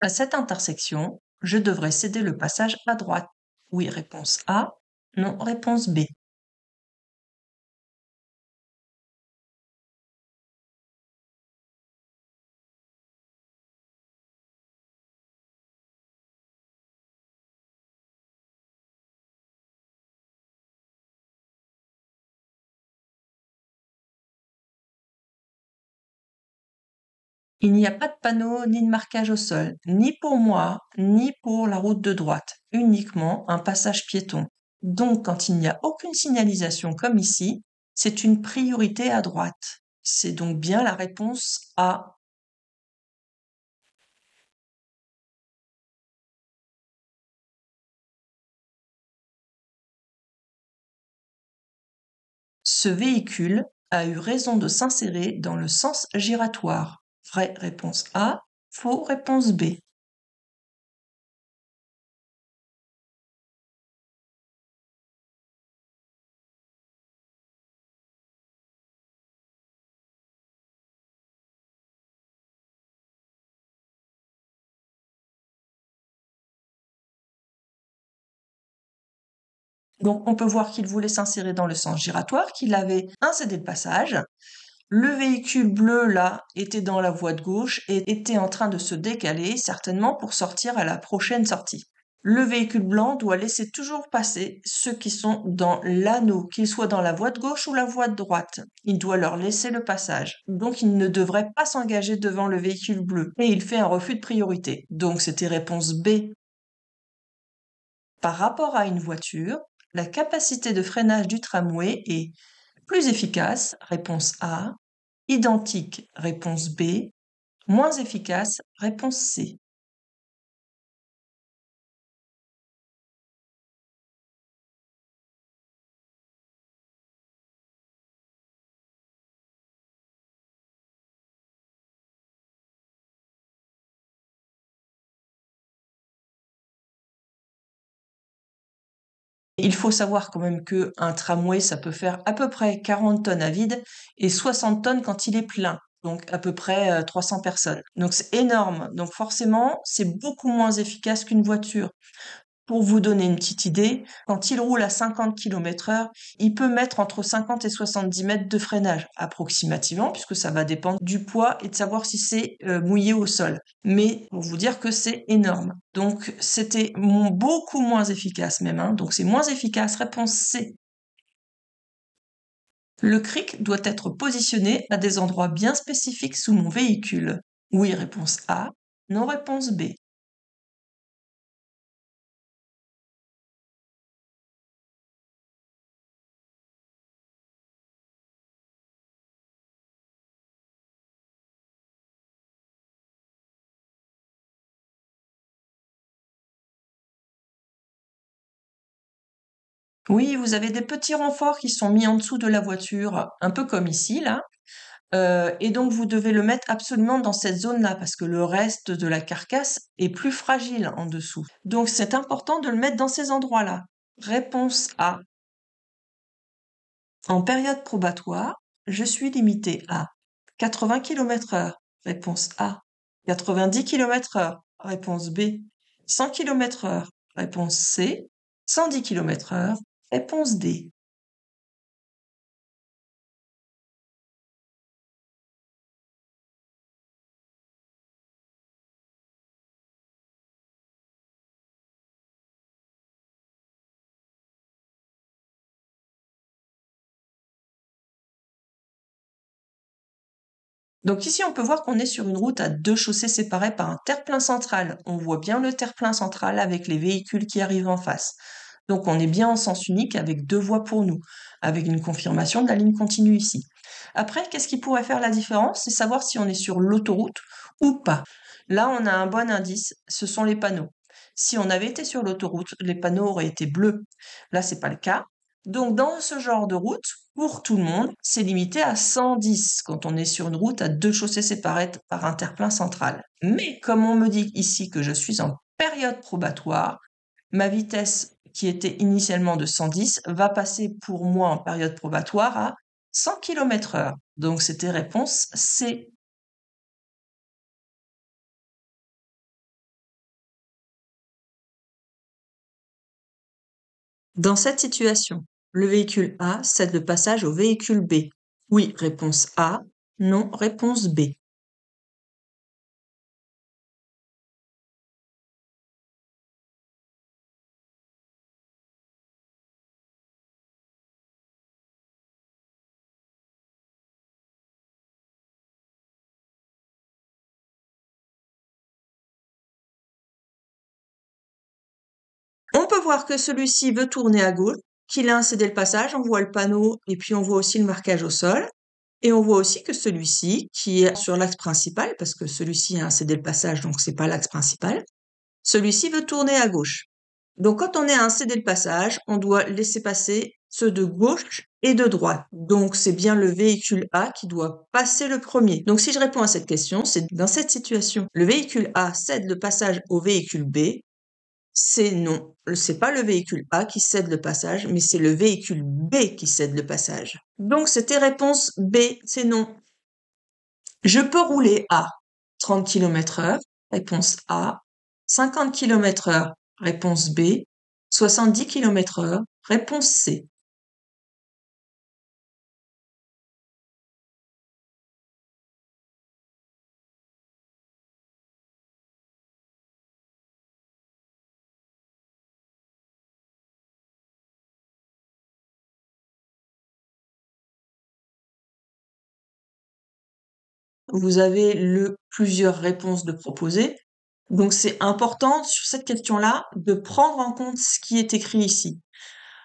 À cette intersection, je devrais céder le passage à droite. Oui, réponse A. Non, réponse B. Il n'y a pas de panneau ni de marquage au sol, ni pour moi, ni pour la route de droite, uniquement un passage piéton. Donc, quand il n'y a aucune signalisation comme ici, c'est une priorité à droite. C'est donc bien la réponse A. Ce véhicule a eu raison de s'insérer dans le sens giratoire. Vraie réponse A, faux réponse B. Donc on peut voir qu'il voulait s'insérer dans le sens giratoire, qu'il avait un cédé de passage. Le véhicule bleu, là, était dans la voie de gauche et était en train de se décaler, certainement pour sortir à la prochaine sortie. Le véhicule blanc doit laisser toujours passer ceux qui sont dans l'anneau, qu'ils soient dans la voie de gauche ou la voie de droite. Il doit leur laisser le passage. Donc il ne devrait pas s'engager devant le véhicule bleu. Et il fait un refus de priorité. Donc c'était réponse B. Par rapport à une voiture, la capacité de freinage du tramway est plus efficace, réponse A, identique, réponse B, moins efficace, réponse C. Il faut savoir quand même qu'un tramway, ça peut faire à peu près 40 tonnes à vide et 60 tonnes quand il est plein. Donc à peu près 300 personnes. Donc c'est énorme. Donc forcément, c'est beaucoup moins efficace qu'une voiture. Pour vous donner une petite idée, quand il roule à 50 km/h, il peut mettre entre 50 et 70 mètres de freinage, approximativement, puisque ça va dépendre du poids et de savoir si c'est mouillé au sol. Mais pour vous dire que c'est énorme. Donc c'était beaucoup moins efficace même, hein. Donc c'est moins efficace, réponse C. Le cric doit être positionné à des endroits bien spécifiques sous mon véhicule. Oui, réponse A. Non, réponse B. Oui, vous avez des petits renforts qui sont mis en dessous de la voiture, un peu comme ici, là. Et donc vous devez le mettre absolument dans cette zone-là parce que le reste de la carcasse est plus fragile en dessous. Donc c'est important de le mettre dans ces endroits-là. Réponse A. En période probatoire, je suis limité à 80 km/h. Réponse A. 90 km/h. Réponse B. 100 km/h. Réponse C. 110 km/h. Réponse D. Donc ici, on peut voir qu'on est sur une route à deux chaussées séparées par un terre-plein central. On voit bien le terre-plein central avec les véhicules qui arrivent en face. Donc on est bien en sens unique avec deux voies pour nous, avec une confirmation de la ligne continue ici. Après, qu'est-ce qui pourrait faire la différence? C'est savoir si on est sur l'autoroute ou pas. Là, on a un bon indice, ce sont les panneaux. Si on avait été sur l'autoroute, les panneaux auraient été bleus. Là, c'est pas le cas. Donc, dans ce genre de route, pour tout le monde, c'est limité à 110 quand on est sur une route à deux chaussées séparées par un terre-plein central. Mais comme on me dit ici que je suis en période probatoire, ma vitesse qui était initialement de 110 va passer pour moi en période probatoire à 100 km/h. Donc c'était réponse C. Dans cette situation, le véhicule A cède le passage au véhicule B. Oui, réponse A. Non, réponse B. On peut voir que celui-ci veut tourner à gauche, qu'il a incédé le passage, on voit le panneau et puis on voit aussi le marquage au sol. Et on voit aussi que celui-ci, qui est sur l'axe principal, parce que celui-ci a incédé le passage, donc c'est pas l'axe principal, celui-ci veut tourner à gauche. Donc quand on est à incéder le passage, on doit laisser passer ceux de gauche et de droite. Donc c'est bien le véhicule A qui doit passer le premier. Donc si je réponds à cette question, c'est dans cette situation. Le véhicule A cède le passage au véhicule B. C'est non. C'est pas le véhicule A qui cède le passage, mais c'est le véhicule B qui cède le passage. Donc c'était réponse B, c'est non. Je peux rouler à 30 km/h, réponse A, 50 km/h, réponse B, 70 km/h, réponse C. Vous avez plusieurs réponses de proposer. Donc c'est important sur cette question-là de prendre en compte ce qui est écrit ici.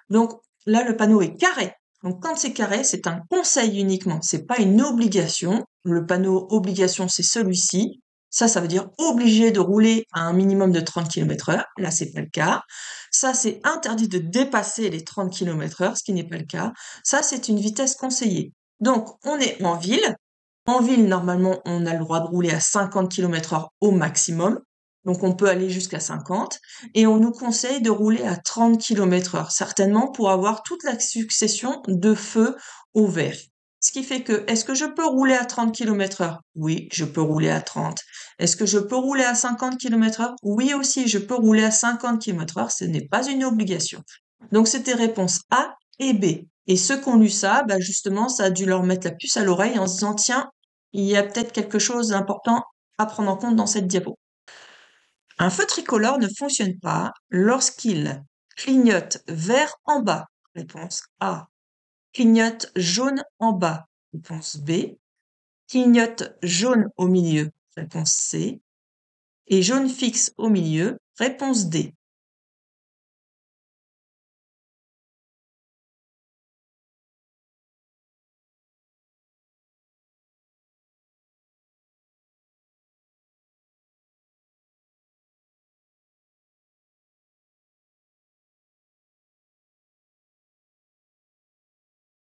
Donc là, le panneau est carré. Donc quand c'est carré, c'est un conseil uniquement, c'est pas une obligation. Le panneau obligation, c'est celui-ci. Ça veut dire obligé de rouler à un minimum de 30 km/h. Là, c'est pas le cas. Ça, c'est interdit de dépasser les 30 km/h, ce qui n'est pas le cas. Ça, c'est une vitesse conseillée. Donc, on est en ville. En ville, normalement, on a le droit de rouler à 50 km/h au maximum. Donc, on peut aller jusqu'à 50. Et on nous conseille de rouler à 30 km/h, certainement pour avoir toute la succession de feux au vert. Ce qui fait que, est-ce que je peux rouler à 30 km/h? Oui, je peux rouler à 30. Est-ce que je peux rouler à 50 km/h? Oui aussi, je peux rouler à 50 km/h. Ce n'est pas une obligation. Donc, c'était réponse A et B. Et ceux qui ont lu ça, bah justement, ça a dû leur mettre la puce à l'oreille en se disant, tiens, il y a peut-être quelque chose d'important à prendre en compte dans cette diapo. Un feu tricolore ne fonctionne pas lorsqu'il clignote vert en bas. Réponse A. Clignote jaune en bas. Réponse B. Clignote jaune au milieu. Réponse C. Et jaune fixe au milieu. Réponse D.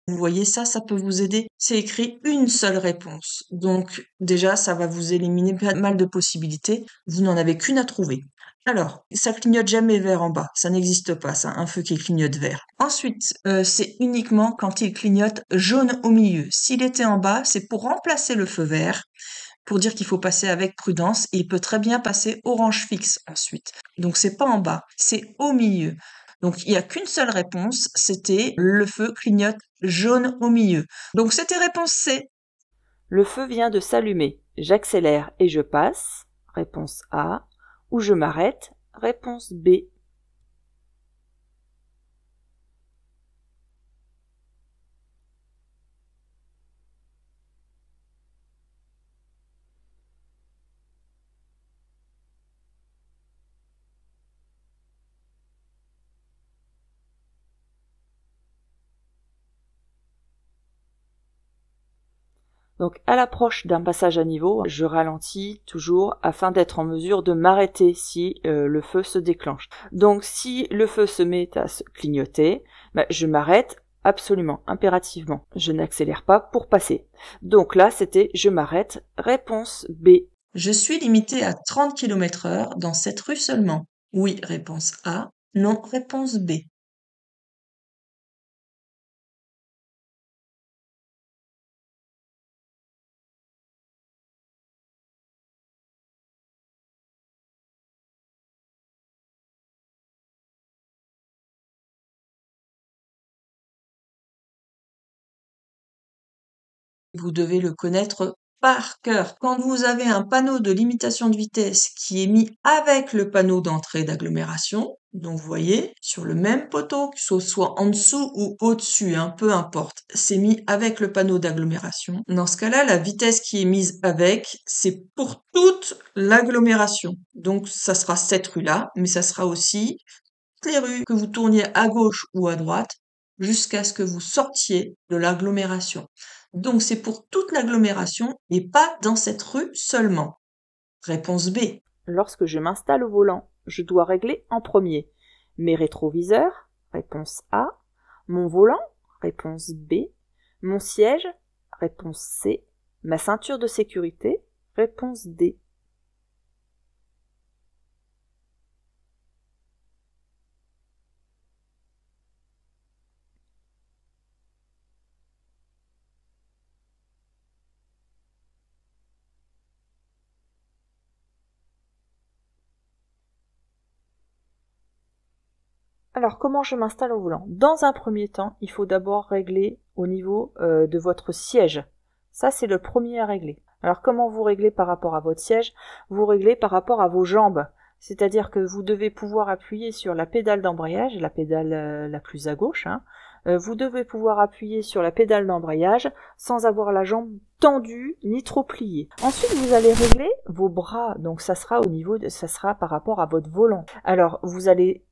Vous voyez ça, ça peut vous aider. C'est écrit une seule réponse. Donc déjà, ça va vous éliminer pas mal de possibilités. Vous n'en avez qu'une à trouver. Alors, ça clignote jamais vert en bas. Ça n'existe pas, ça, un feu qui clignote vert. Ensuite, c'est uniquement quand il clignote jaune au milieu. S'il était en bas, c'est pour remplacer le feu vert, pour dire qu'il faut passer avec prudence. Et il peut très bien passer orange fixe ensuite. Donc c'est pas en bas, c'est au milieu. Donc il n'y a qu'une seule réponse, c'était le feu clignote jaune au milieu. Donc c'était réponse C. Le feu vient de s'allumer. J'accélère et je passe. Réponse A. Ou je m'arrête. Réponse B. Donc à l'approche d'un passage à niveau, je ralentis toujours afin d'être en mesure de m'arrêter si le feu se déclenche. Donc si le feu se met à se clignoter, je m'arrête absolument, impérativement. Je n'accélère pas pour passer. Donc là, c'était je m'arrête. Réponse B. Je suis limité à 30 km/h dans cette rue seulement. Oui, réponse A. Non, réponse B. Vous devez le connaître par cœur. Quand vous avez un panneau de limitation de vitesse qui est mis avec le panneau d'entrée d'agglomération, donc vous voyez, sur le même poteau, que ce soit en dessous ou au-dessus, peu importe, c'est mis avec le panneau d'agglomération. Dans ce cas-là, la vitesse qui est mise avec, c'est pour toute l'agglomération. Donc ça sera cette rue-là, mais ça sera aussi toutes les rues, que vous tourniez à gauche ou à droite, jusqu'à ce que vous sortiez de l'agglomération. Donc c'est pour toute l'agglomération et pas dans cette rue seulement. Réponse B. Lorsque je m'installe au volant, je dois régler en premier mes rétroviseurs, réponse A, mon volant, réponse B, mon siège, réponse C, ma ceinture de sécurité, réponse D. Alors, comment je m'installe au volant? Dans un premier temps, il faut d'abord régler au niveau de votre siège. Ça, c'est le premier à régler. Alors, comment vous réglez par rapport à votre siège? Vous réglez par rapport à vos jambes. C'est-à-dire que vous devez pouvoir appuyer sur la pédale d'embrayage, la pédale la plus à gauche. Vous devez pouvoir appuyer sur la pédale d'embrayage sans avoir la jambe tendue ni trop pliée. Ensuite, vous allez régler vos bras. Donc, ça sera ça sera par rapport à votre volant. Alors, vous allez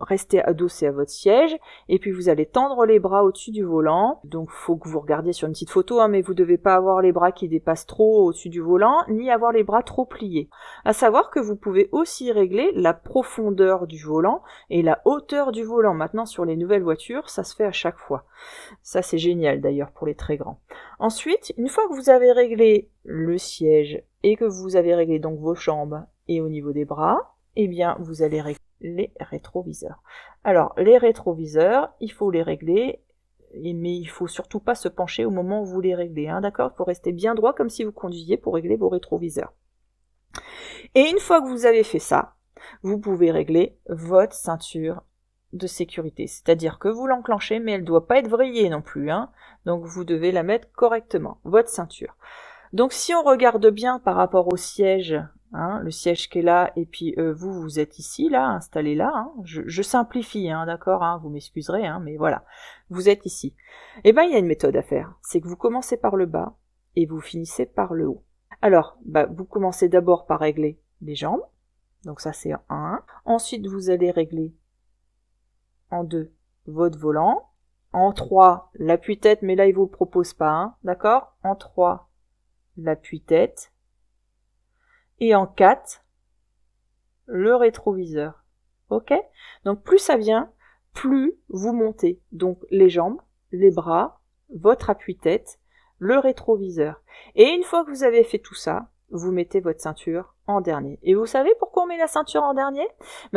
rester adossé à votre siège et puis vous allez tendre les bras au-dessus du volant. Donc, faut que vous regardiez sur une petite photo, mais vous devez pas avoir les bras qui dépassent trop au-dessus du volant, ni avoir les bras trop pliés. À savoir que vous pouvez aussi régler la profondeur du volant et la hauteur du volant. Maintenant, sur les nouvelles voitures, ça se fait à chaque fois. Ça, c'est génial d'ailleurs pour les très grands. Ensuite, une fois que vous avez réglé le siège et que vous avez réglé donc vos jambes et au niveau des bras, eh bien, vous allez régler les rétroviseurs. Alors, les rétroviseurs, il faut les régler, mais il faut surtout pas se pencher au moment où vous les réglez, d'accord? Il faut rester bien droit comme si vous conduisiez pour régler vos rétroviseurs. Et une fois que vous avez fait ça, vous pouvez régler votre ceinture de sécurité. C'est-à-dire que vous l'enclenchez, mais elle ne doit pas être vrillée non plus. Donc vous devez la mettre correctement, votre ceinture. Donc si on regarde bien par rapport au siège, le siège qui est là, et puis vous êtes ici, là, installé là. Je simplifie, d'accord, vous m'excuserez, mais voilà, vous êtes ici. Eh bien, il y a une méthode à faire. C'est que vous commencez par le bas et vous finissez par le haut. Alors, vous commencez d'abord par régler les jambes. Donc ça, c'est en 1. Ensuite, vous allez régler en 2 votre volant. En 3, l'appui-tête, mais là, il ne vous le propose pas, d'accord? En 3, l'appui-tête. Et en 4, le rétroviseur. Ok? Donc plus ça vient, plus vous montez. Donc les jambes, les bras, votre appui-tête, le rétroviseur. Et une fois que vous avez fait tout ça, vous mettez votre ceinture en dernier. Et vous savez pourquoi on met la ceinture en dernier?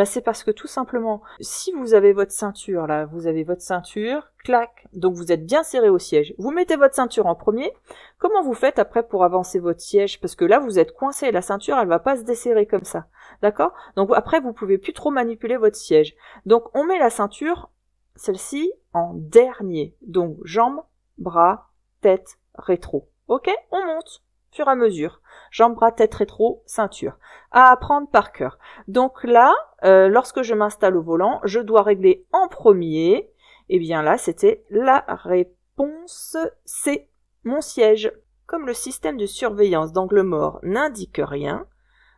C'est parce que tout simplement, si vous avez votre ceinture là, vous avez votre ceinture, clac, donc vous êtes bien serré au siège. Vous mettez votre ceinture en premier. Comment vous faites après pour avancer votre siège? Parce que là, vous êtes coincé, la ceinture, elle va pas se desserrer comme ça. D'accord? Donc après, vous pouvez plus trop manipuler votre siège. Donc on met la ceinture, celle-ci, en dernier. Donc jambes, bras, tête, rétro. Ok? On monte fur et à mesure. Jambes, bras, tête, rétro, ceinture. À apprendre par cœur. Donc là, lorsque je m'installe au volant, je dois régler en premier. Et bien là, c'était la réponse C, mon siège. Comme le système de surveillance d'angle mort n'indique rien,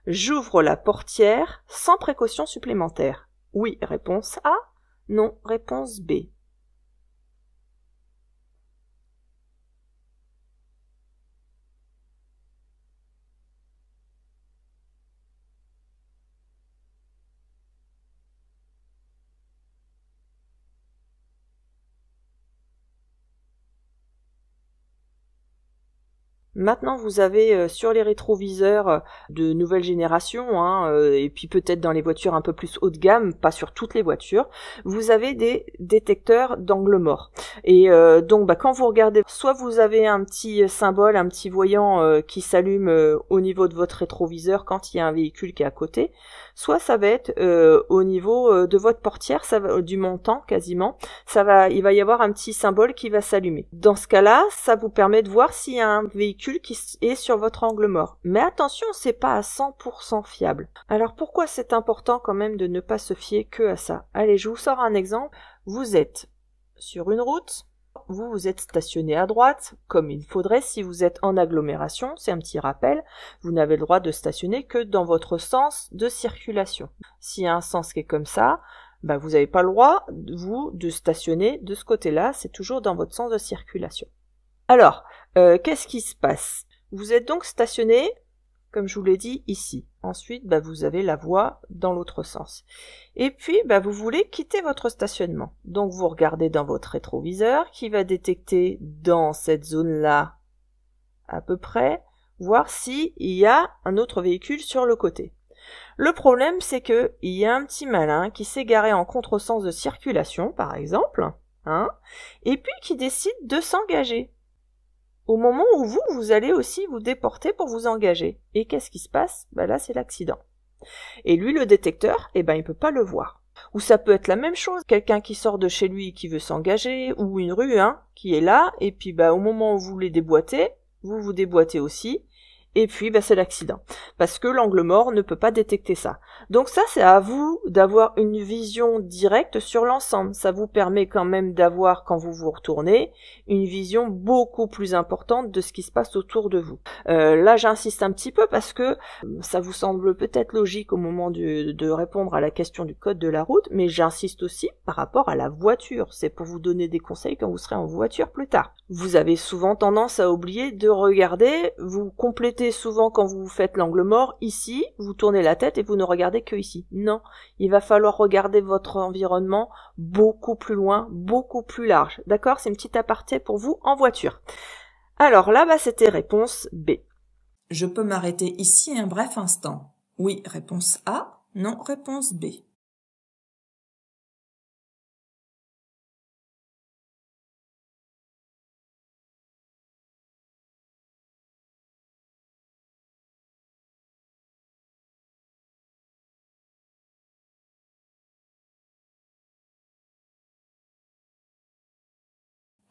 j'ouvre la portière sans précaution supplémentaire. Oui, réponse A. Non, réponse B. Maintenant, vous avez sur les rétroviseurs de nouvelle génération, et puis peut-être dans les voitures un peu plus haut de gamme, pas sur toutes les voitures, vous avez des détecteurs d'angle mort. Et donc, quand vous regardez, soit vous avez un petit symbole, un petit voyant qui s'allume au niveau de votre rétroviseur quand il y a un véhicule qui est à côté, soit ça va être au niveau de votre portière, ça va, du montant quasiment, il va y avoir un petit symbole qui va s'allumer. Dans ce cas-là, ça vous permet de voir s'il y a un véhicule qui est sur votre angle mort. Mais attention, c'est pas à 100% fiable. Alors pourquoi c'est important quand même de ne pas se fier que à ça? Allez, je vous sors un exemple. Vous êtes sur une route, vous êtes stationné à droite, comme il faudrait si vous êtes en agglomération, c'est un petit rappel, vous n'avez le droit de stationner que dans votre sens de circulation. S'il y a un sens qui est comme ça, vous n'avez pas le droit, vous, de stationner de ce côté-là, c'est toujours dans votre sens de circulation. Alors, qu'est-ce qui se passe? Vous êtes donc stationné, comme je vous l'ai dit, ici. Ensuite, vous avez la voie dans l'autre sens. Et puis, vous voulez quitter votre stationnement. Donc, vous regardez dans votre rétroviseur qui va détecter dans cette zone-là, à peu près, voir s'il y a un autre véhicule sur le côté. Le problème, c'est que il y a un petit malin qui s'est garé en contresens de circulation, par exemple, et puis qui décide de s'engager. Au moment où vous allez aussi vous déporter pour vous engager. Et qu'est-ce qui se passe? Là, c'est l'accident. Et lui, le détecteur, il peut pas le voir. Ou ça peut être la même chose, quelqu'un qui sort de chez lui qui veut s'engager, ou une rue, qui est là, et puis au moment où vous voulez déboîter, vous déboîtez aussi, et puis c'est l'accident. Parce que l'angle mort ne peut pas détecter ça. Donc ça, c'est à vous d'avoir une vision directe sur l'ensemble. Ça vous permet quand même d'avoir, quand vous vous retournez, une vision beaucoup plus importante de ce qui se passe autour de vous. Là, j'insiste un petit peu parce que ça vous semble peut-être logique au moment de répondre à la question du code de la route, mais j'insiste aussi par rapport à la voiture. C'est pour vous donner des conseils quand vous serez en voiture plus tard. Vous avez souvent tendance à oublier de regarder, vous complétez souvent quand vous faites l'angle mort, ici, vous tournez la tête et vous ne regardez que ici. Non, il va falloir regarder votre environnement beaucoup plus loin, beaucoup plus large. D'accord? C'est une petite aparté pour vous en voiture. Alors là, c'était réponse B. Je peux m'arrêter ici un bref instant. Oui, réponse A. Non, réponse B.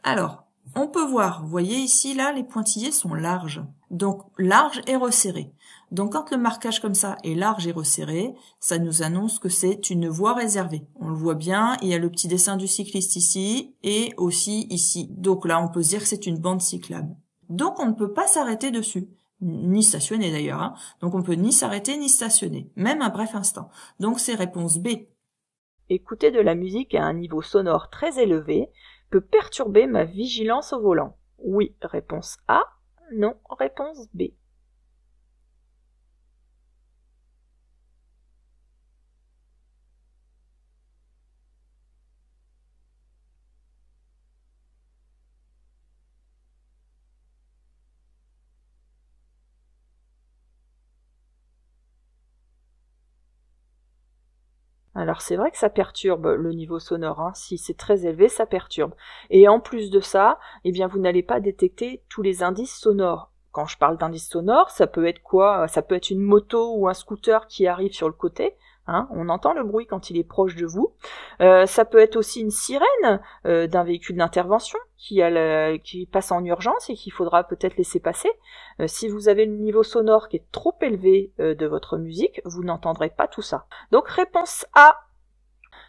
Alors, on peut voir, vous voyez ici, là, les pointillés sont larges. Donc, large et resserré. Donc, quand le marquage comme ça est large et resserré, ça nous annonce que c'est une voie réservée. On le voit bien, il y a le petit dessin du cycliste ici et aussi ici. Donc là, on peut se dire que c'est une bande cyclable. Donc, on ne peut pas s'arrêter dessus, ni stationner d'ailleurs. Donc, on peut ni s'arrêter ni stationner, même un bref instant. Donc, c'est réponse B. Écouter de la musique à un niveau sonore très élevé peut perturber ma vigilance au volant. Oui, réponse A. Non, réponse B. Alors c'est vrai que ça perturbe le niveau sonore, si c'est très élevé, ça perturbe. Et en plus de ça, vous n'allez pas détecter tous les indices sonores. Quand je parle d'indices sonores, ça peut être quoi? Ça peut être une moto ou un scooter qui arrive sur le côté. On entend le bruit quand il est proche de vous. Ça peut être aussi une sirène d'un véhicule d'intervention qui passe en urgence et qu'il faudra peut-être laisser passer. Si vous avez le niveau sonore qui est trop élevé de votre musique, vous n'entendrez pas tout ça. Donc réponse A.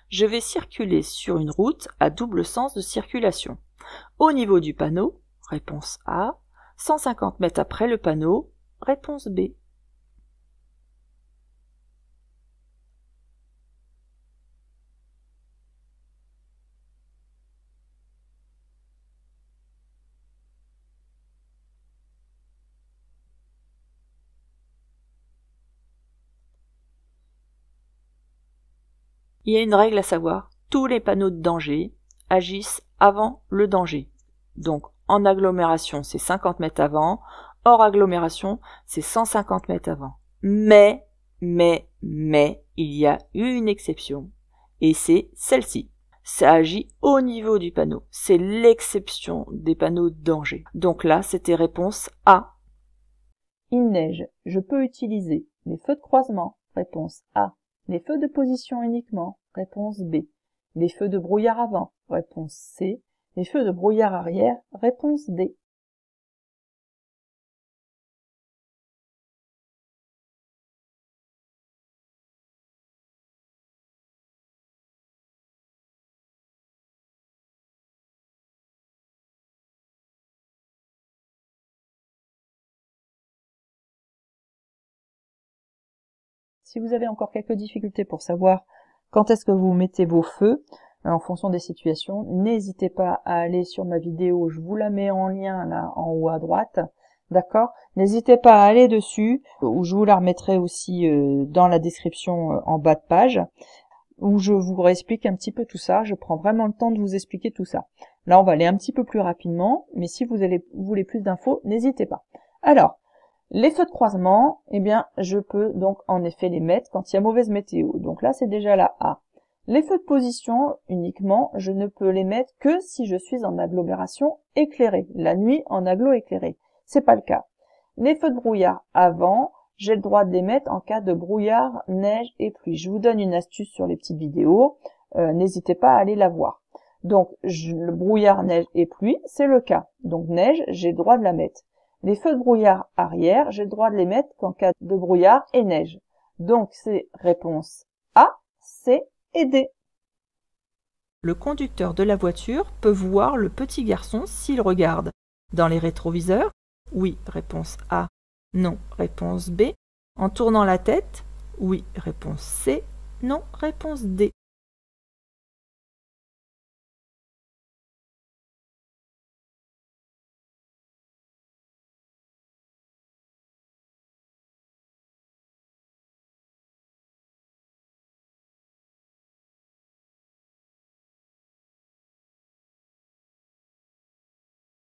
Je vais circuler sur une route à double sens de circulation. Au niveau du panneau, réponse A. 150 mètres après le panneau, réponse B. Il y a une règle à savoir, tous les panneaux de danger agissent avant le danger. Donc en agglomération, c'est 50 mètres avant, hors agglomération, c'est 150 mètres avant. Mais, il y a une exception, et c'est celle-ci. Ça agit au niveau du panneau. C'est l'exception des panneaux danger. Donc là, c'était réponse A. Il neige. Je peux utiliser les feux de croisement. Réponse A. Les feux de position uniquement. Réponse B. Les feux de brouillard avant. Réponse C. Les feux de brouillard arrière. Réponse D. Si vous avez encore quelques difficultés pour savoir quand est-ce que vous mettez vos feux, en fonction des situations, n'hésitez pas à aller sur ma vidéo, je vous la mets en lien là en haut à droite, d'accord? N'hésitez pas à aller dessus, ou je vous la remettrai aussi dans la description en bas de page, où je vous réexplique un petit peu tout ça, je prends vraiment le temps de vous expliquer tout ça. Là on va aller un petit peu plus rapidement, mais si vous voulez plus d'infos, n'hésitez pas. Alors, les feux de croisement, eh bien, je peux donc en effet les mettre quand il y a mauvaise météo. Donc là, c'est déjà la A. Les feux de position, uniquement, je ne peux les mettre que si je suis en agglomération éclairée. La nuit, en agglo éclairée. C'est pas le cas. Les feux de brouillard avant, j'ai le droit de les mettre en cas de brouillard, neige et pluie. Je vous donne une astuce sur les petites vidéos. N'hésitez pas à aller la voir. Donc, le brouillard, neige et pluie, c'est le cas. Donc, neige, j'ai le droit de la mettre. Les feux de brouillard arrière, j'ai le droit de les mettre qu'en cas de brouillard et neige. Donc c'est réponse A, C et D. Le conducteur de la voiture peut voir le petit garçon s'il regarde dans les rétroviseurs. Oui, réponse A. Non, réponse B. En tournant la tête. Oui, réponse C. Non, réponse D.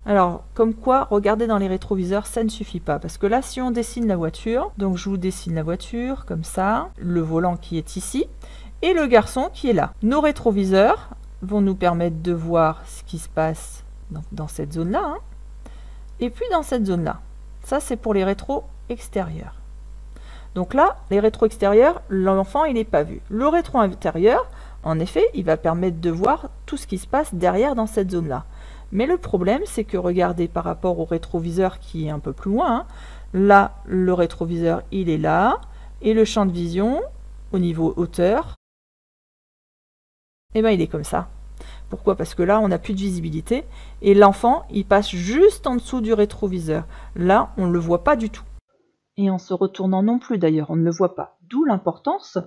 Alors, comme quoi, regarder dans les rétroviseurs, ça ne suffit pas. Parce que là, si on dessine la voiture, donc je vous dessine la voiture, comme ça, le volant qui est ici, et le garçon qui est là. Nos rétroviseurs vont nous permettre de voir ce qui se passe dans cette zone-là, hein, et puis dans cette zone-là. Ça, c'est pour les rétros extérieurs. Donc là, les rétros extérieurs, l'enfant, il n'est pas vu. Le rétro intérieur, en effet, il va permettre de voir tout ce qui se passe derrière dans cette zone-là. Mais le problème, c'est que regardez par rapport au rétroviseur qui est un peu plus loin, hein, là, le rétroviseur, il est là, et le champ de vision, au niveau hauteur, eh ben, il est comme ça. Pourquoi? Parce que là, on n'a plus de visibilité, et l'enfant, il passe juste en dessous du rétroviseur. Là, on ne le voit pas du tout. Et en se retournant non plus d'ailleurs, on ne le voit pas. D'où l'importance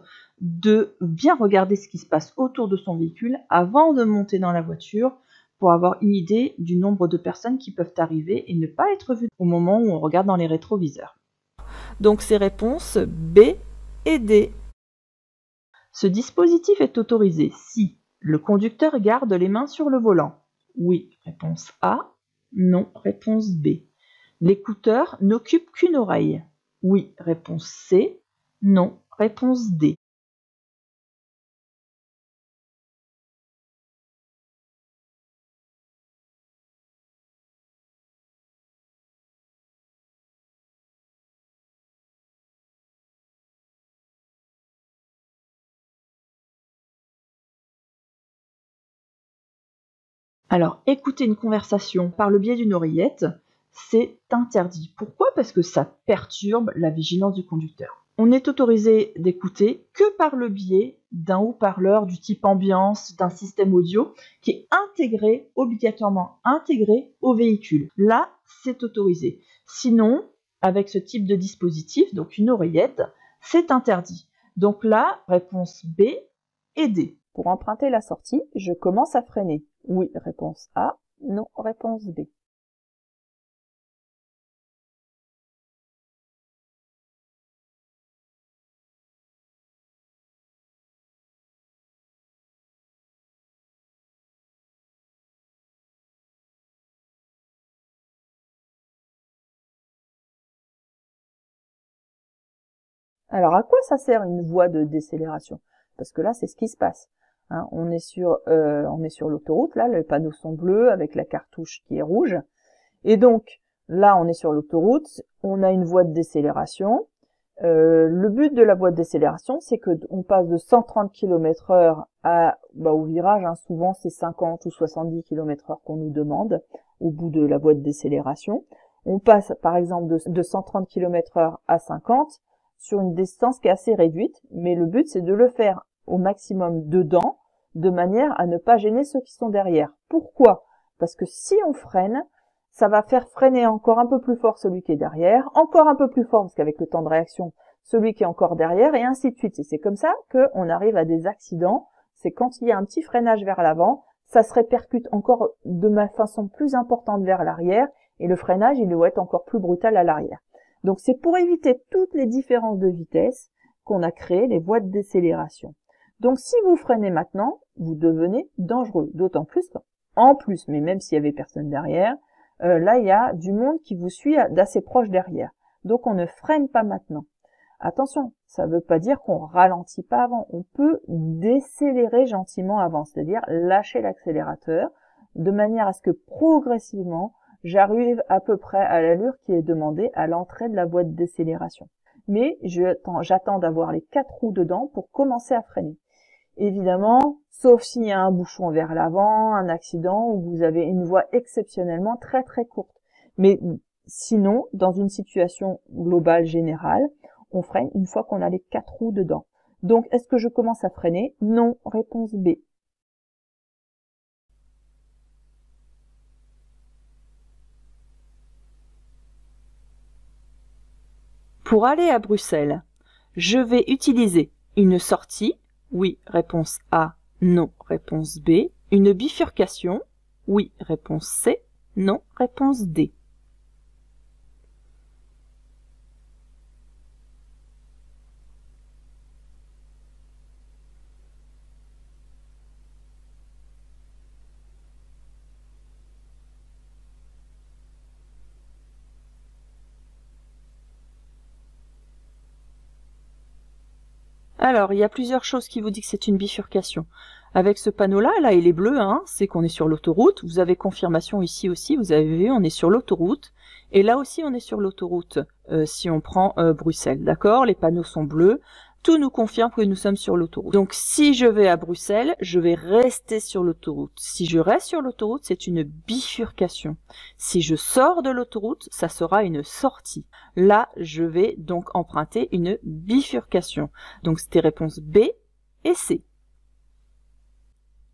de bien regarder ce qui se passe autour de son véhicule avant de monter dans la voiture, pour avoir une idée du nombre de personnes qui peuvent arriver et ne pas être vues au moment où on regarde dans les rétroviseurs. Donc ces réponses B et D. Ce dispositif est autorisé si le conducteur garde les mains sur le volant. Oui, réponse A. Non, réponse B. L'écouteur n'occupe qu'une oreille. Oui, réponse C. Non, réponse D. Alors, écouter une conversation par le biais d'une oreillette, c'est interdit. Pourquoi? Parce que ça perturbe la vigilance du conducteur. On n'est autorisé d'écouter que par le biais d'un haut-parleur du type ambiance, d'un système audio qui est intégré, obligatoirement intégré au véhicule. Là, c'est autorisé. Sinon, avec ce type de dispositif, donc une oreillette, c'est interdit. Donc là, réponse B et D. Pour emprunter la sortie, je commence à freiner. Oui, réponse A. Non, réponse B. Alors, à quoi ça sert une voie de décélération? Parce que là, c'est ce qui se passe. Hein, on est sur l'autoroute, là, les panneaux sont bleus avec la cartouche qui est rouge. Et donc, là, on est sur l'autoroute, on a une voie de décélération. Le but de la voie de décélération, c'est que on passe de 130 km/h au virage, hein, souvent c'est 50 ou 70 km/h qu'on nous demande au bout de la voie de décélération. On passe par exemple de 130 km/h à 50 sur une distance qui est assez réduite, mais le but c'est de le faire au maximum dedans, de manière à ne pas gêner ceux qui sont derrière. Pourquoi? Parce que si on freine, ça va faire freiner encore un peu plus fort celui qui est derrière, encore un peu plus fort, parce qu'avec le temps de réaction, celui qui est encore derrière, et ainsi de suite. Et c'est comme ça qu'on arrive à des accidents. C'est quand il y a un petit freinage vers l'avant, ça se répercute encore de façon plus importante vers l'arrière, et le freinage, il doit être encore plus brutal à l'arrière. Donc c'est pour éviter toutes les différences de vitesse qu'on a créé les voies de décélération. Donc si vous freinez maintenant, vous devenez dangereux, d'autant plus en plus, mais même s'il y avait personne derrière, là, il y a du monde qui vous suit d'assez proche derrière. Donc, on ne freine pas maintenant. Attention, ça ne veut pas dire qu'on ralentit pas avant. On peut décélérer gentiment avant, c'est-à-dire lâcher l'accélérateur de manière à ce que progressivement, j'arrive à peu près à l'allure qui est demandée à l'entrée de la voie de décélération. Mais j'attends d'avoir les 4 roues dedans pour commencer à freiner. Évidemment, sauf s'il y a un bouchon vers l'avant, un accident, ou vous avez une voie exceptionnellement très très courte. Mais sinon, dans une situation globale générale, on freine une fois qu'on a les 4 roues dedans. Donc, est-ce que je commence à freiner? Non, réponse B. Pour aller à Bruxelles, je vais utiliser une sortie. Oui, réponse A. Non, réponse B. Une bifurcation. Oui, réponse C. Non, réponse D. Alors, il y a plusieurs choses qui vous disent que c'est une bifurcation. Avec ce panneau-là, là, il est bleu, hein, c'est qu'on est sur l'autoroute. Vous avez confirmation ici aussi, vous avez vu, on est sur l'autoroute. Et là aussi, on est sur l'autoroute, si on prend Bruxelles, d'accord? Les panneaux sont bleus. Tout nous confirme que nous sommes sur l'autoroute. Donc, si je vais à Bruxelles, je vais rester sur l'autoroute. Si je reste sur l'autoroute, c'est une bifurcation. Si je sors de l'autoroute, ça sera une sortie. Là, je vais donc emprunter une bifurcation. Donc, c'était réponse B et C.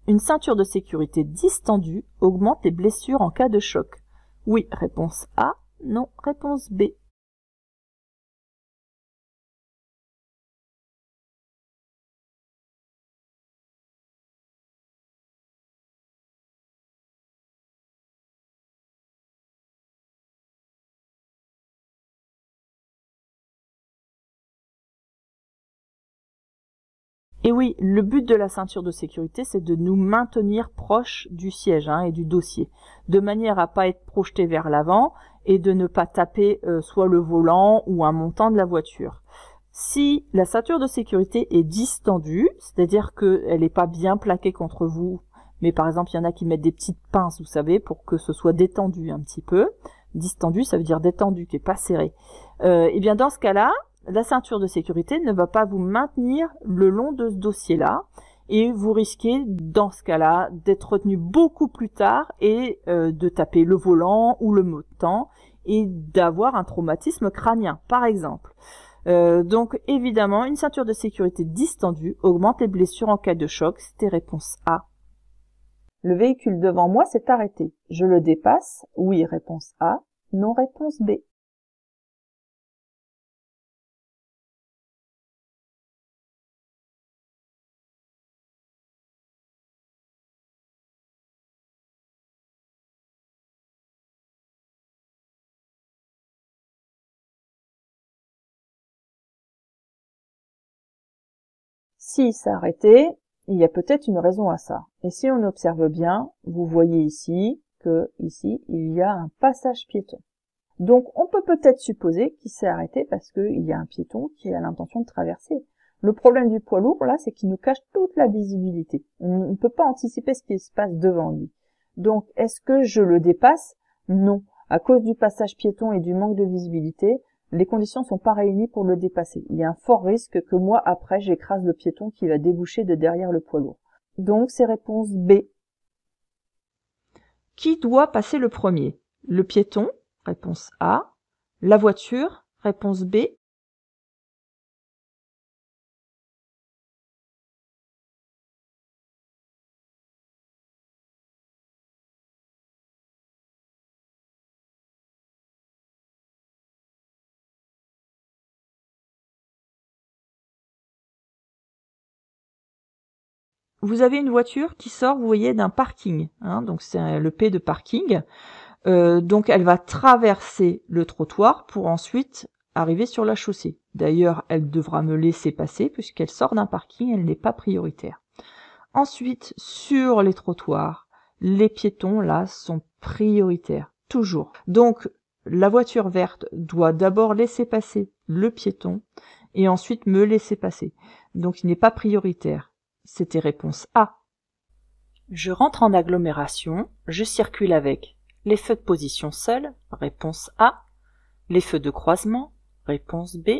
Une ceinture de sécurité distendue augmente les blessures en cas de choc. Oui, réponse A. Non, réponse B. Et oui, le but de la ceinture de sécurité, c'est de nous maintenir proche du siège et du dossier, de manière à pas être projeté vers l'avant et de ne pas taper soit le volant ou un montant de la voiture. Si la ceinture de sécurité est distendue, c'est-à-dire qu'elle n'est pas bien plaquée contre vous, mais par exemple, il y en a qui mettent des petites pinces, vous savez, pour que ce soit détendu un petit peu. Distendu, ça veut dire détendu, qui est pas serré. Et bien dans ce cas-là, la ceinture de sécurité ne va pas vous maintenir le long de ce dossier-là et vous risquez, dans ce cas-là, d'être retenu beaucoup plus tard et de taper le volant ou le montant et d'avoir un traumatisme crânien, par exemple. Donc, évidemment, une ceinture de sécurité distendue augmente les blessures en cas de choc. C'était réponse A. Le véhicule devant moi s'est arrêté. Je le dépasse. Oui, réponse A. Non, réponse B. S'il s'est arrêté, il y a peut-être une raison à ça. Et si on observe bien, vous voyez ici que ici il y a un passage piéton. Donc on peut peut-être supposer qu'il s'est arrêté parce qu'il y a un piéton qui a l'intention de traverser. Le problème du poids lourd, là, c'est qu'il nous cache toute la visibilité. On ne peut pas anticiper ce qui se passe devant lui. Donc, est-ce que je le dépasse? Non. À cause du passage piéton et du manque de visibilité, les conditions sont pas réunies pour le dépasser. Il y a un fort risque que moi, après, j'écrase le piéton qui va déboucher de derrière le poids lourd. Donc, c'est réponse B. Qui doit passer le premier? Le piéton, réponse A. La voiture, réponse B. Vous avez une voiture qui sort, vous voyez, d'un parking, hein, donc c'est le P de parking. Donc elle va traverser le trottoir pour ensuite arriver sur la chaussée. D'ailleurs, elle devra me laisser passer puisqu'elle sort d'un parking, elle n'est pas prioritaire. Ensuite, sur les trottoirs, les piétons, là, sont prioritaires, toujours. Donc, la voiture verte doit d'abord laisser passer le piéton et ensuite me laisser passer. Donc, il n'est pas prioritaire. C'était réponse A. Je rentre en agglomération, je circule avec les feux de position seuls, réponse A, les feux de croisement, réponse B,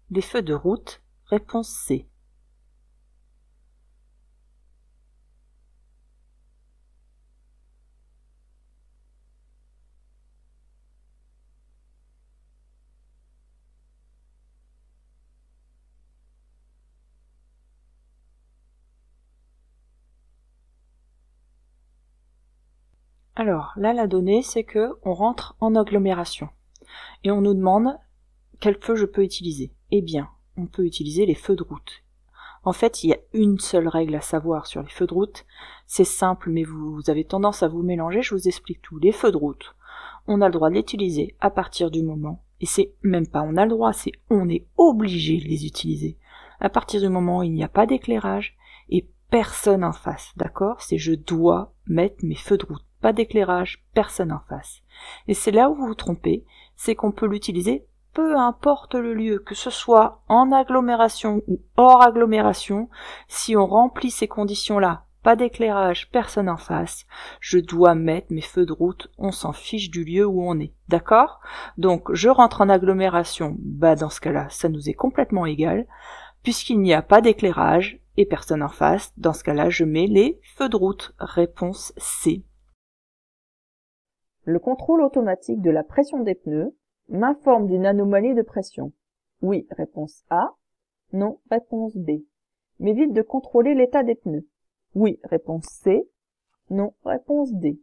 les feux de route, réponse C. Alors, là, la donnée, c'est que on rentre en agglomération. Et on nous demande quel feu je peux utiliser. Eh bien, on peut utiliser les feux de route. En fait, il y a une seule règle à savoir sur les feux de route. C'est simple, mais vous avez tendance à vous mélanger, je vous explique tout. Les feux de route, on a le droit de l'utiliser à partir du moment, et c'est même pas on a le droit, c'est on est obligé de les utiliser. À partir du moment où il n'y a pas d'éclairage et personne en face, d'accord? C'est je dois mettre mes feux de route. Pas d'éclairage, personne en face. Et c'est là où vous vous trompez, c'est qu'on peut l'utiliser peu importe le lieu, que ce soit en agglomération ou hors agglomération, si on remplit ces conditions-là, pas d'éclairage, personne en face, je dois mettre mes feux de route, on s'en fiche du lieu où on est, d'accord? Donc je rentre en agglomération, dans ce cas-là, ça nous est complètement égal, puisqu'il n'y a pas d'éclairage et personne en face, dans ce cas-là, je mets les feux de route, réponse C. Le contrôle automatique de la pression des pneus m'informe d'une anomalie de pression. Oui, réponse A. Non, réponse B. M'évite de contrôler l'état des pneus. Oui, réponse C. Non, réponse D.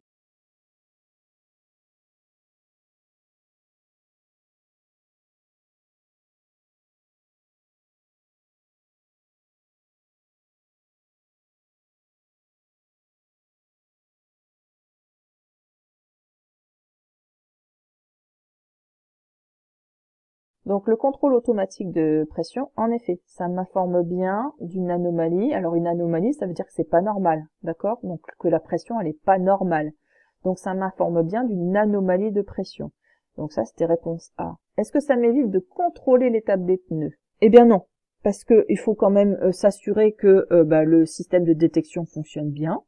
Donc le contrôle automatique de pression, en effet, ça m'informe bien d'une anomalie. Alors une anomalie, ça veut dire que c'est pas normal, d'accord? Donc que la pression, elle est pas normale. Donc ça m'informe bien d'une anomalie de pression. Donc ça, c'était réponse A. Est-ce que ça m'évite de contrôler l'état des pneus? Eh bien non, parce que il faut quand même s'assurer que le système de détection fonctionne bien.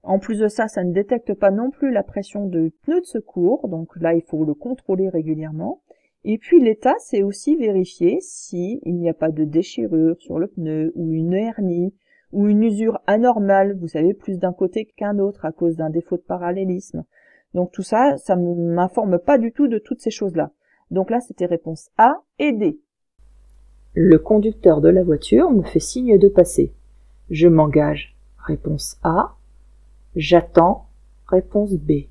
En plus de ça, ça ne détecte pas non plus la pression de pneus de secours. Donc là, il faut le contrôler régulièrement. Et puis l'état, c'est aussi vérifier s'il n'y a pas de déchirure sur le pneu ou une hernie ou une usure anormale, vous savez, plus d'un côté qu'un autre à cause d'un défaut de parallélisme. Donc tout ça, ça ne m'informe pas du tout de toutes ces choses-là. Donc là, c'était réponse A et D. Le conducteur de la voiture me fait signe de passer. Je m'engage. Réponse A. J'attends. Réponse B.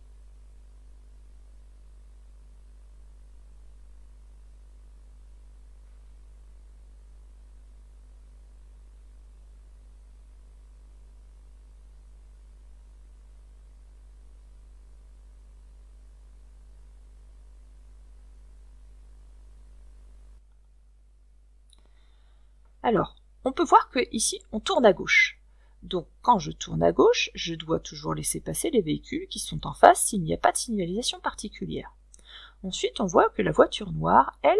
Alors, on peut voir que ici, on tourne à gauche. Donc, quand je tourne à gauche, je dois toujours laisser passer les véhicules qui sont en face s'il n'y a pas de signalisation particulière. Ensuite, on voit que la voiture noire, elle,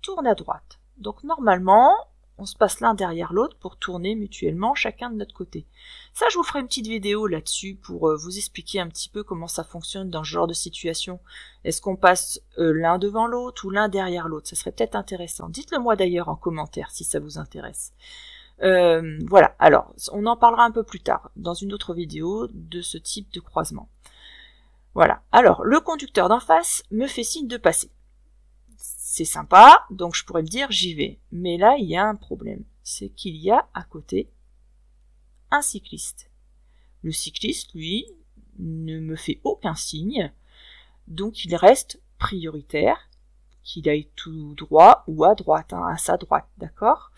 tourne à droite. Donc normalement, on se passe l'un derrière l'autre pour tourner mutuellement chacun de notre côté. Ça, je vous ferai une petite vidéo là-dessus pour vous expliquer un petit peu comment ça fonctionne dans ce genre de situation. Est-ce qu'on passe l'un devant l'autre ou l'un derrière l'autre? Ça serait peut-être intéressant. Dites-le moi d'ailleurs en commentaire si ça vous intéresse. Voilà, alors, on en parlera un peu plus tard dans une autre vidéo de ce type de croisement. Voilà, alors, le conducteur d'en face me fait signe de passer. C'est sympa, donc je pourrais me dire j'y vais. Mais là, il y a un problème. C'est qu'il y a à côté un cycliste. Le cycliste, lui, ne me fait aucun signe, donc il reste prioritaire, qu'il aille tout droit ou à droite, hein, à sa droite, d'accord?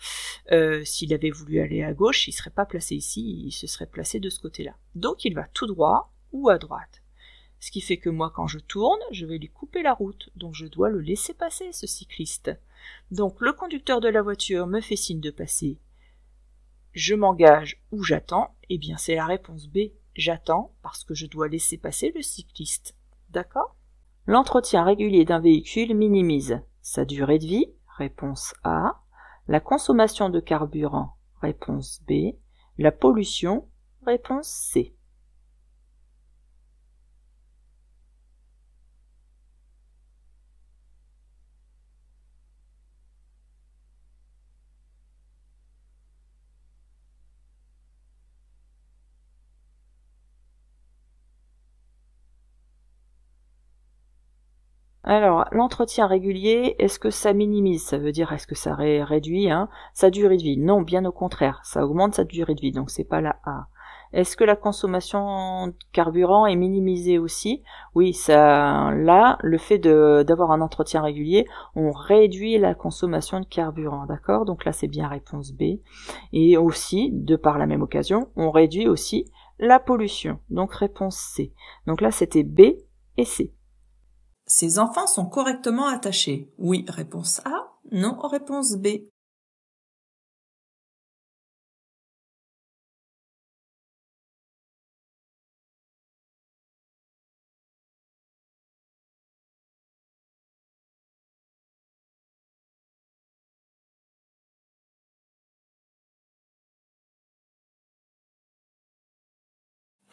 S'il avait voulu aller à gauche, il ne serait pas placé ici, il se serait placé de ce côté-là. Donc il va tout droit ou à droite. Ce qui fait que moi, quand je tourne, je vais lui couper la route, donc je dois le laisser passer, ce cycliste. Donc le conducteur de la voiture me fait signe de passer. Je m'engage ou j'attends. Eh bien, c'est la réponse B. J'attends parce que je dois laisser passer le cycliste. D'accord? L'entretien régulier d'un véhicule minimise sa durée de vie. Réponse A. La consommation de carburant. Réponse B. La pollution. Réponse C. Alors, l'entretien régulier, est-ce que ça minimise? Ça veut dire, est-ce que ça réduit sa durée de vie? Non, bien au contraire, ça augmente sa durée de vie, donc c'est pas la A. Est-ce que la consommation de carburant est minimisée aussi? Oui, ça, là, le fait d'avoir un entretien régulier, on réduit la consommation de carburant, d'accord? Donc là, c'est bien réponse B. Et aussi, de par la même occasion, on réduit aussi la pollution, donc réponse C. Donc là, c'était B et C. Ces enfants sont correctement attachés. Oui, réponse A. Non, réponse B.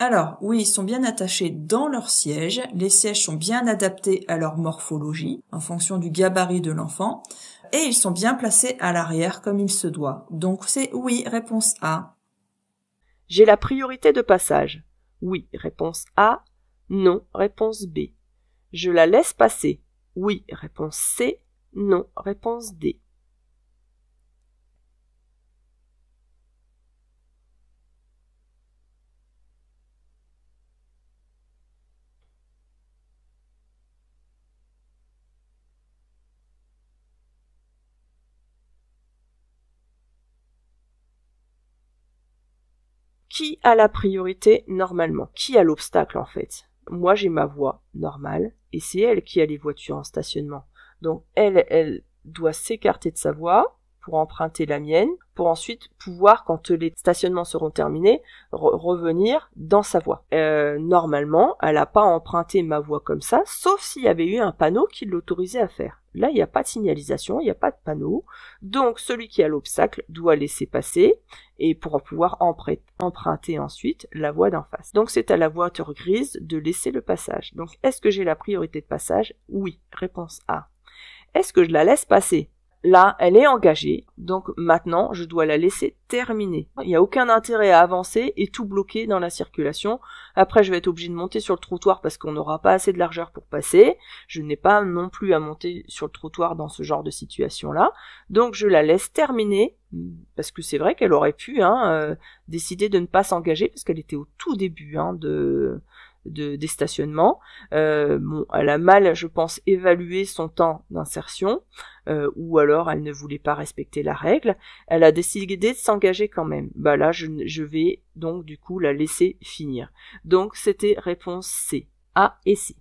Alors, oui, ils sont bien attachés dans leur siège. Les sièges sont bien adaptés à leur morphologie, en fonction du gabarit de l'enfant. Et ils sont bien placés à l'arrière comme il se doit. Donc c'est oui, réponse A. J'ai la priorité de passage. Oui, réponse A. Non, réponse B. Je la laisse passer. Oui, réponse C. Non, réponse D. Qui a la priorité normalement? Qui a l'obstacle en fait? Moi j'ai ma voie normale et c'est elle qui a les voitures en stationnement. Donc elle doit s'écarter de sa voie pour emprunter la mienne, pour ensuite pouvoir, quand les stationnements seront terminés, revenir dans sa voie. Normalement, elle n'a pas emprunté ma voie comme ça, sauf s'il y avait eu un panneau qui l'autorisait à faire. Là, il n'y a pas de signalisation, il n'y a pas de panneau. Donc, celui qui a l'obstacle doit laisser passer et pour pouvoir emprunter ensuite la voie d'en face. Donc, c'est à la voiture grise de laisser le passage. Donc, est-ce que j'ai la priorité de passage? Oui. Réponse A. Est-ce que je la laisse passer? Là, elle est engagée, donc maintenant, je dois la laisser terminer. Il n'y a aucun intérêt à avancer et tout bloquer dans la circulation. Après, je vais être obligé de monter sur le trottoir parce qu'on n'aura pas assez de largeur pour passer. Je n'ai pas non plus à monter sur le trottoir dans ce genre de situation-là. Donc, je la laisse terminer parce que c'est vrai qu'elle aurait pu décider de ne pas s'engager parce qu'elle était au tout début des stationnements. Elle a mal, je pense, évalué son temps d'insertion, ou alors elle ne voulait pas respecter la règle. Elle a décidé de s'engager quand même. Bah là, je vais donc du coup la laisser finir. Donc c'était réponse C, A et C.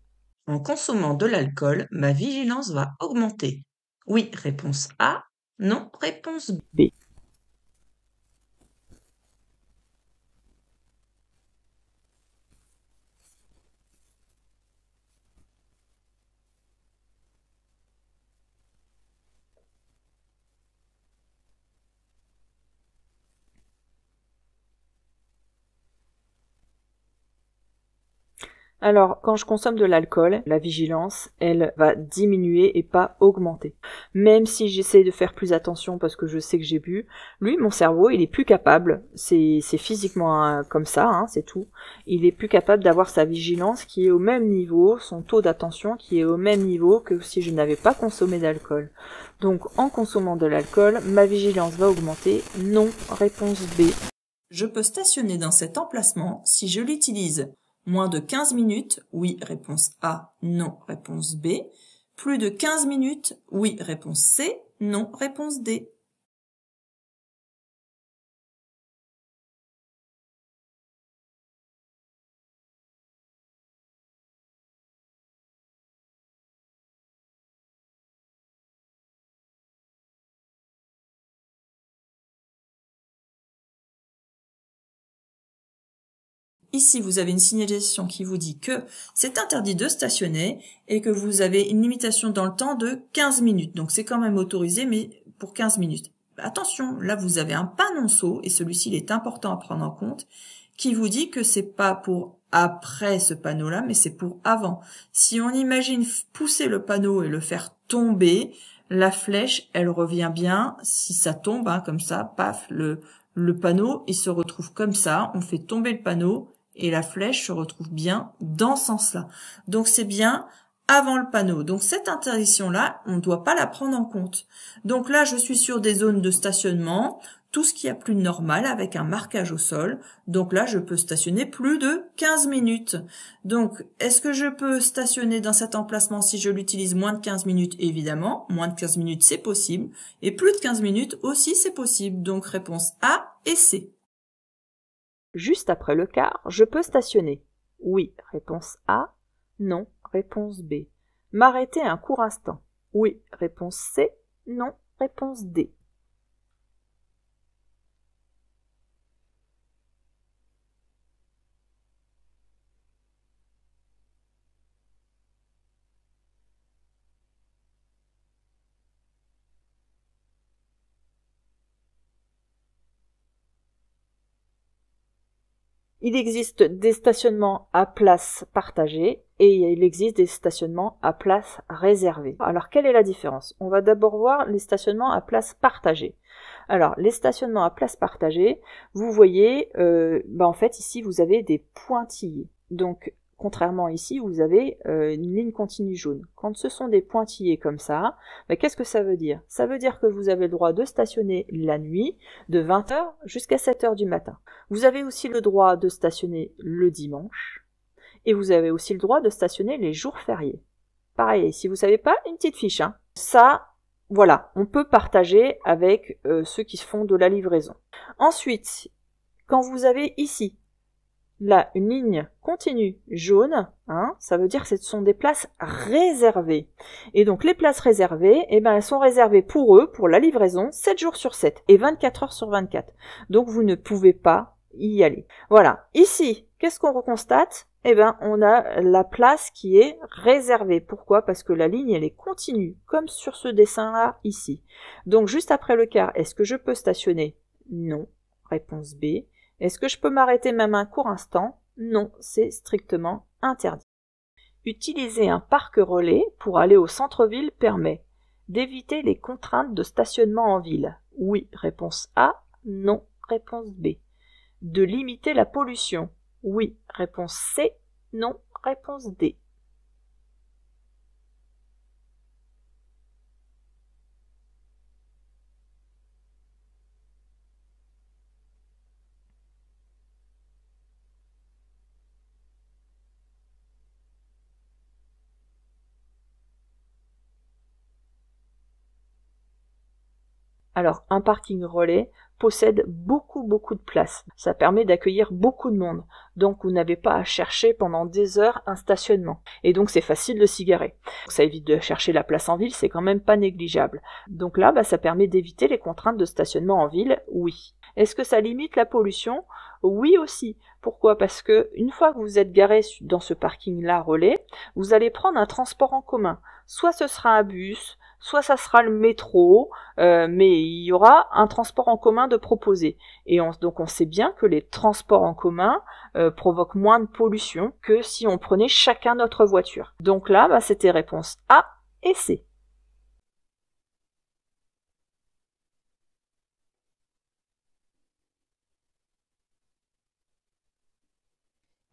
En consommant de l'alcool, ma vigilance va augmenter. Oui, réponse A. Non, réponse B. Alors, quand je consomme de l'alcool, la vigilance, elle va diminuer et pas augmenter. Même si j'essaie de faire plus attention parce que je sais que j'ai bu, lui, mon cerveau, il est plus capable, c'est physiquement comme ça, hein, c'est tout, il est plus capable d'avoir sa vigilance qui est au même niveau, son taux d'attention qui est au même niveau que si je n'avais pas consommé d'alcool. Donc, en consommant de l'alcool, ma vigilance va augmenter. Non, réponse B. Je peux stationner dans cet emplacement si je l'utilise. Moins de 15 minutes, oui, réponse A, non, réponse B. Plus de 15 minutes, oui, réponse C, non, réponse D. Ici, vous avez une signalisation qui vous dit que c'est interdit de stationner et que vous avez une limitation dans le temps de 15 minutes. Donc, c'est quand même autorisé, mais pour 15 minutes. Attention, là, vous avez un panonceau, et celui-ci, il est important à prendre en compte, qui vous dit que c'est pas pour après ce panneau-là, mais c'est pour avant. Si on imagine pousser le panneau et le faire tomber, la flèche, elle revient bien. Si ça tombe, hein, comme ça, paf, le panneau, il se retrouve comme ça. On fait tomber le panneau, et la flèche se retrouve bien dans ce sens-là. Donc c'est bien avant le panneau. Donc cette interdiction-là, on ne doit pas la prendre en compte. Donc là, je suis sur des zones de stationnement, tout ce qui est plus normal avec un marquage au sol. Donc là, je peux stationner plus de 15 minutes. Donc, est-ce que je peux stationner dans cet emplacement si je l'utilise moins de 15 minutes? Évidemment, moins de 15 minutes, c'est possible. Et plus de 15 minutes aussi, c'est possible. Donc réponse A et C. Juste après le quart, je peux stationner. Oui, réponse A. Non, réponse B. M'arrêter un court instant. Oui, réponse C. Non, réponse D. Il existe des stationnements à place partagée et il existe des stationnements à place réservée. Alors, quelle est la différence? On va d'abord voir les stationnements à place partagée. Alors, les stationnements à place partagée, vous voyez, en fait, ici, vous avez des pointillés. Donc, contrairement ici, vous avez une ligne continue jaune. Quand ce sont des pointillés comme ça, qu'est-ce que ça veut dire? Ça veut dire que vous avez le droit de stationner la nuit de 20h jusqu'à 7h du matin. Vous avez aussi le droit de stationner le dimanche et vous avez aussi le droit de stationner les jours fériés. Pareil, si vous ne savez pas, une petite fiche. Ça, voilà, on peut partager avec ceux qui font de la livraison. Ensuite, quand vous avez ici, là, une ligne continue jaune, ça veut dire que ce sont des places réservées. Et donc, les places réservées, elles sont réservées pour eux, pour la livraison, 7 jours sur 7 et 24 heures sur 24. Donc, vous ne pouvez pas y aller. Voilà. Ici, qu'est-ce qu'on reconstate? On a la place qui est réservée. Pourquoi? Parce que la ligne, elle est continue, comme sur ce dessin-là, ici. Donc, juste après le quart, est-ce que je peux stationner? Non. Réponse B. Est-ce que je peux m'arrêter même un court instant? Non, c'est strictement interdit. Utiliser un parc relais pour aller au centre-ville permet d'éviter les contraintes de stationnement en ville. Oui, réponse A. Non, réponse B. De limiter la pollution. Oui, réponse C. Non, réponse D. Alors, un parking relais possède beaucoup de place. Ça permet d'accueillir beaucoup de monde. Donc, vous n'avez pas à chercher pendant des heures un stationnement. Et donc, c'est facile de s'y garer. Ça évite de chercher la place en ville, c'est quand même pas négligeable. Donc là, ça permet d'éviter les contraintes de stationnement en ville, oui. Est-ce que ça limite la pollution? Oui aussi. Pourquoi? Parce que une fois que vous êtes garé dans ce parking-là relais, vous allez prendre un transport en commun. Soit ce sera un bus, soit ça sera le métro, mais il y aura un transport en commun de proposé. Et donc on sait bien que les transports en commun provoquent moins de pollution que si on prenait chacun notre voiture. Donc là, bah, c'était réponse A et C.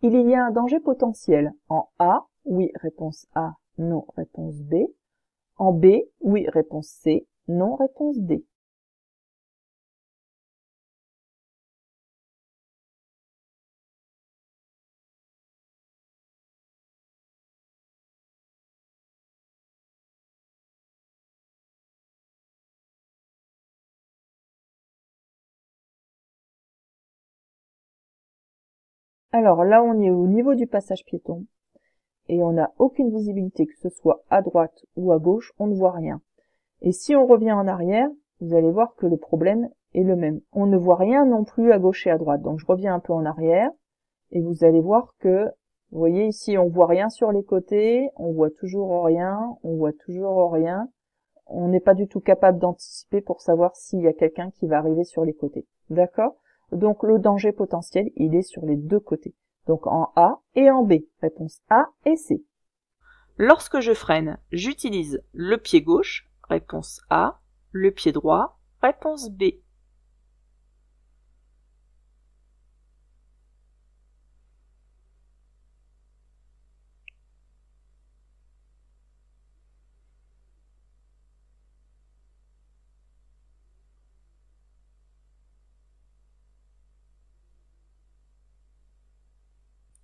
Il y a un danger potentiel. En A, oui, réponse A, non, réponse B. En B, oui, réponse C, non, réponse D. Alors là, on est au niveau du passage piéton et on n'a aucune visibilité, que ce soit à droite ou à gauche, on ne voit rien. Et si on revient en arrière, vous allez voir que le problème est le même. On ne voit rien non plus à gauche et à droite. Donc je reviens un peu en arrière et vous allez voir que, vous voyez ici, on voit rien sur les côtés, on voit toujours rien, on voit toujours rien. On n'est pas du tout capable d'anticiper pour savoir s'il y a quelqu'un qui va arriver sur les côtés. D'accord? Donc le danger potentiel, il est sur les deux côtés. Donc en A et en B. Réponse A et C. Lorsque je freine, j'utilise le pied gauche, réponse A, le pied droit, réponse B.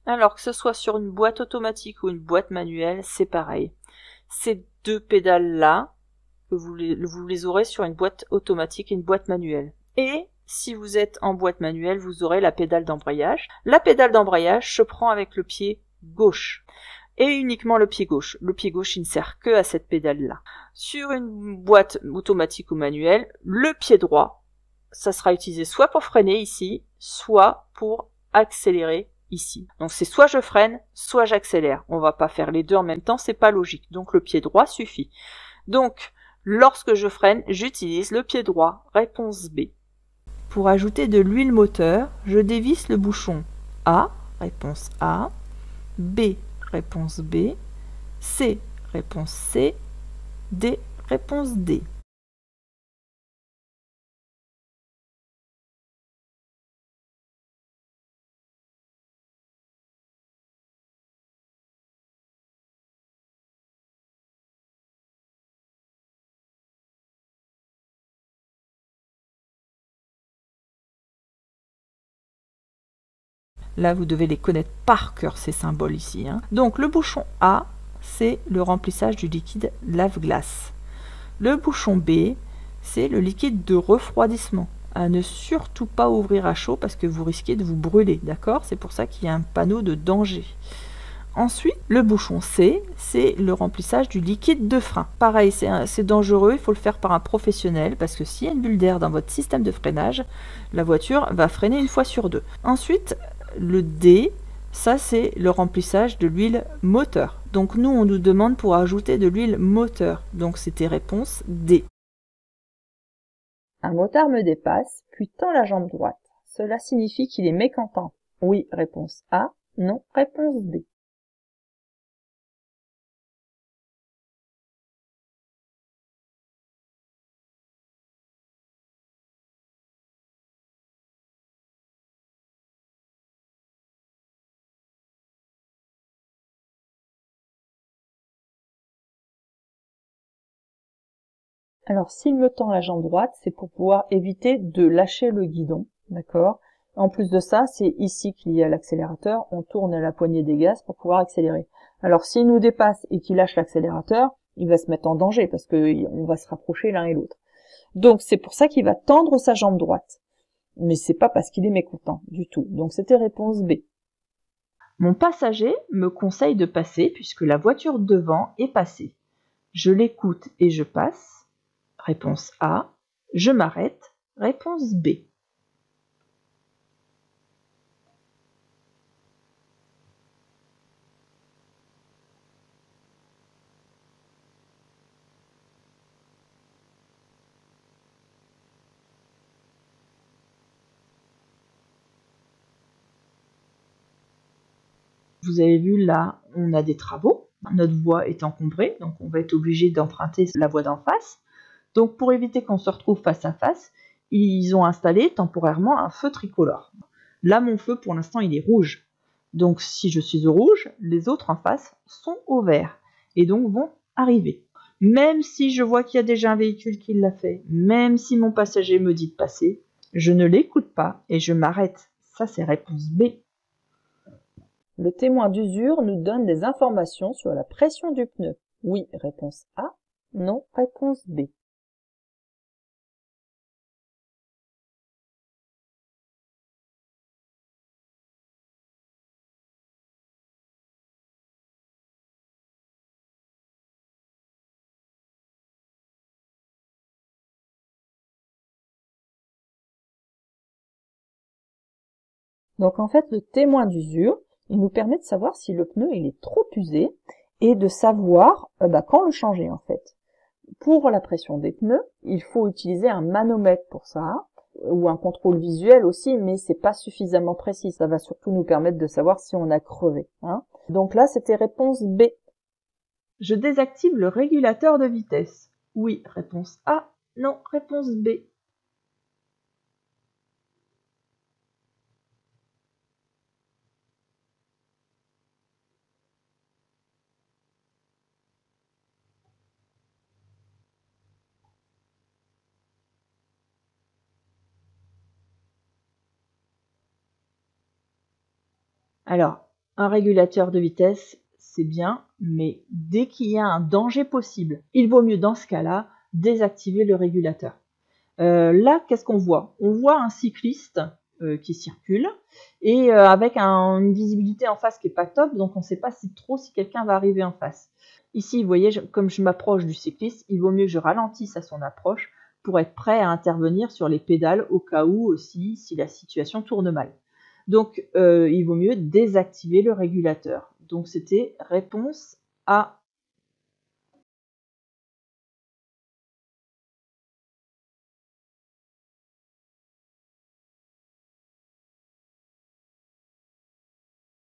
Alors que ce soit sur une boîte automatique ou une boîte manuelle, c'est pareil. Ces deux pédales-là, vous les aurez sur une boîte automatique et une boîte manuelle. Et si vous êtes en boîte manuelle, vous aurez la pédale d'embrayage. La pédale d'embrayage se prend avec le pied gauche. Et uniquement le pied gauche. Le pied gauche, il ne sert que à cette pédale-là. Sur une boîte automatique ou manuelle, le pied droit, ça sera utilisé soit pour freiner ici, soit pour accélérer ici. Donc c'est soit je freine, soit j'accélère. On va pas faire les deux en même temps, c'est pas logique. Donc le pied droit suffit. Donc, lorsque je freine, j'utilise le pied droit. Réponse B. Pour ajouter de l'huile moteur, je dévisse le bouchon A, réponse A, B, réponse B, C, réponse C, D, réponse D. Là, vous devez les connaître par cœur, ces symboles ici. Donc, le bouchon A, c'est le remplissage du liquide lave-glace. Le bouchon B, c'est le liquide de refroidissement. À ne surtout pas ouvrir à chaud parce que vous risquez de vous brûler, d'accord? C'est pour ça qu'il y a un panneau de danger. Ensuite, le bouchon C, c'est le remplissage du liquide de frein. Pareil, c'est dangereux, il faut le faire par un professionnel parce que s'il y a une bulle d'air dans votre système de freinage, la voiture va freiner une fois sur deux. Ensuite, le D, ça c'est le remplissage de l'huile moteur. Donc nous, on nous demande pour ajouter de l'huile moteur. Donc c'était réponse D. Un motard me dépasse, puis tend la jambe droite. Cela signifie qu'il est mécontent. Oui, réponse A. Non, réponse B. Alors, s'il me tend la jambe droite, c'est pour pouvoir éviter de lâcher le guidon, d'accord? En plus de ça, c'est ici qu'il y a l'accélérateur, on tourne la poignée des gaz pour pouvoir accélérer. Alors, s'il nous dépasse et qu'il lâche l'accélérateur, il va se mettre en danger parce que on va se rapprocher l'un et l'autre. Donc, c'est pour ça qu'il va tendre sa jambe droite. Mais c'est pas parce qu'il est mécontent du tout. Donc, c'était réponse B. Mon passager me conseille de passer puisque la voiture devant est passée. Je l'écoute et je passe. Réponse A. Je m'arrête. Réponse B. vous avez vu là, on a des travaux. Notre voie est encombrée, donc on va être obligé d'emprunter la voie d'en face. Donc pour éviter qu'on se retrouve face à face, ils ont installé temporairement un feu tricolore. Là, mon feu, pour l'instant, il est rouge. Donc si je suis au rouge, les autres en face sont au vert et donc vont arriver. Même si je vois qu'il y a déjà un véhicule qui l'a fait, même si mon passager me dit de passer, je ne l'écoute pas et je m'arrête. Ça, c'est réponse B. Le témoin d'usure nous donne des informations sur la pression du pneu. Oui, réponse A. Non, réponse B. Donc en fait, le témoin d'usure, il nous permet de savoir si le pneu il est trop usé et de savoir quand le changer en fait. Pour la pression des pneus, il faut utiliser un manomètre pour ça, ou un contrôle visuel aussi, mais c'est pas suffisamment précis. Ça va surtout nous permettre de savoir si on a crevé. Donc là, c'était réponse B. Je désactive le régulateur de vitesse. Oui, réponse A. Non, réponse B. Alors, un régulateur de vitesse, c'est bien, mais dès qu'il y a un danger possible, il vaut mieux dans ce cas-là désactiver le régulateur. Là, qu'est-ce qu'on voit? On voit un cycliste qui circule et avec une visibilité en face qui est pas top, donc on ne sait pas trop si quelqu'un va arriver en face. Ici, vous voyez, comme je m'approche du cycliste, il vaut mieux que je ralentisse à son approche pour être prêt à intervenir sur les pédales au cas où aussi, si la situation tourne mal. Donc, il vaut mieux désactiver le régulateur. Donc, c'était réponse A.